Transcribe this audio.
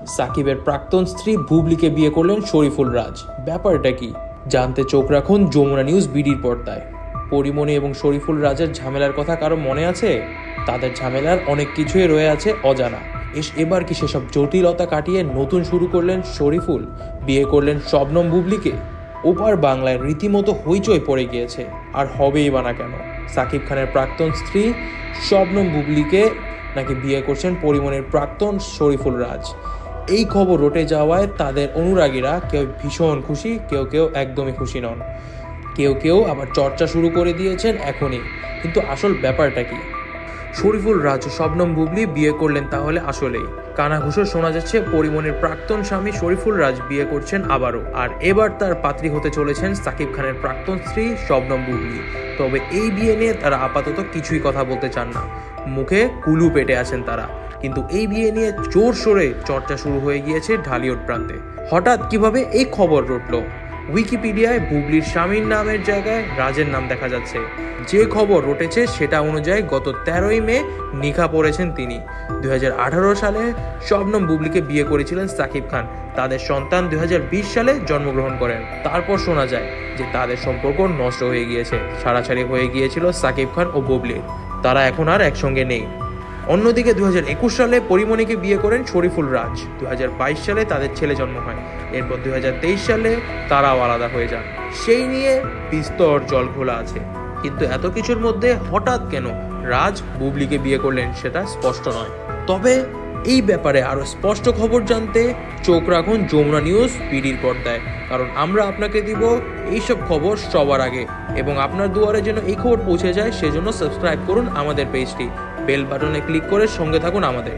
সাকিবের প্রাক্তন স্ত্রী বুবলিকে বিয়ে করলেন শরীফুল রাজ। ব্যাপারটা কি জানতে চোখ রাখুন যমুনা নিউজ বিডির পর্দায়। পরিমণি এবং শরীফুল রাজের ঝামেলার কথা কারো মনে আছে? তাদের ঝামেলার অনেক কিছুই রয়ে আছে অজানা। এবার কি সেসব জটিলতা কাটিয়ে নতুন শুরু করলেন শরীফুল, বিয়ে করলেন শবনম বুবলিকে? ওপার বাংলায় রীতিমতো হইচই পড়ে গিয়েছে, আর হবেই বা না কেন। সাকিব খানের প্রাক্তন স্ত্রী শবনম বুবলিকে নাকি বিয়ে করছেন পরিমণির প্রাক্তন শরীফুল রাজ। এই খবর রটে যাওয়ায় তাদের অনুরাগীরা কেউ ভীষণ খুশি, কেউ কেউ একদমই খুশি নন, কেউ কেউ আবার চর্চা শুরু করে দিয়েছেন এখনই। কিন্তু আসল ব্যাপারটা কি? শরীফুল রাজ ও শবনম বুবলি বিয়ে করলেন তাহলে আসলেই? কানাঘুষো শোনা যাচ্ছে পরিমণির প্রাক্তন স্বামী শরীফুল রাজ বিয়ে করছেন আবারও, আর এবার তার পাত্রী হতে চলেছেন সাকিব খানের প্রাক্তন স্ত্রী শবনম বুবলি। তবে এই বিয়ে নিয়ে তারা আপাতত কিছুই কথা বলতে চান না, মুখে কুলু পেটে আছেন তারা। কিন্তু এই বিয়ে নিয়ে জোর সোরে চর্চা শুরু হয়ে গিয়েছে ঢালিউড প্রান্তে। হঠাৎ কিভাবে এই খবর রটল? উইকিপিডিয়ায় বুবলির স্বামীর নামের জায়গায় রাজের নাম দেখা যাচ্ছে। যে খবর রটেছে সেটা অনুযায়ী গত 13ই মে নিখা পড়েছেন তিনি। 2018 সালে শবনম বুবলিকে বিয়ে করেছিলেন সাকিব খান। তাদের সন্তান 2020 সালে জন্মগ্রহণ করেন। তারপর শোনা যায় যে তাদের সম্পর্ক নষ্ট হয়ে গিয়েছে, ছাড়াছাড়ি হয়ে গিয়েছিল সাকিব খান ও বুবলির। তারা এখন আর একসঙ্গে নেই। অন্যদিকে 2021 সালে পরিমণিকে বিয়ে করেন শরীফুল রাজ। 2022 সালে তাদের ছেলে জন্ম হয়। এরপর 2023 সালে তারাও আলাদা হয়ে যান। সেই নিয়ে বিস্তর জল ঘোলা আছে। কিন্তু এত কিছুর মধ্যে হঠাৎ কেন রাজ বুবলিকে বিয়ে করলেন সেটা স্পষ্ট নয়। তবে এই ব্যাপারে আরো স্পষ্ট খবর জানতে চোখ রাখুন যমুনা নিউজ বিডির পর্দায়, কারণ আমরা আপনাকে দিব এইসব খবর সবার আগে। এবং আপনার দুয়ারে যেন এই খবর পৌঁছে যায় সেজন্য সাবস্ক্রাইব করুন আমাদের পেজটি, বেল বাটনে ক্লিক করে সঙ্গে থাকুন আমাদের।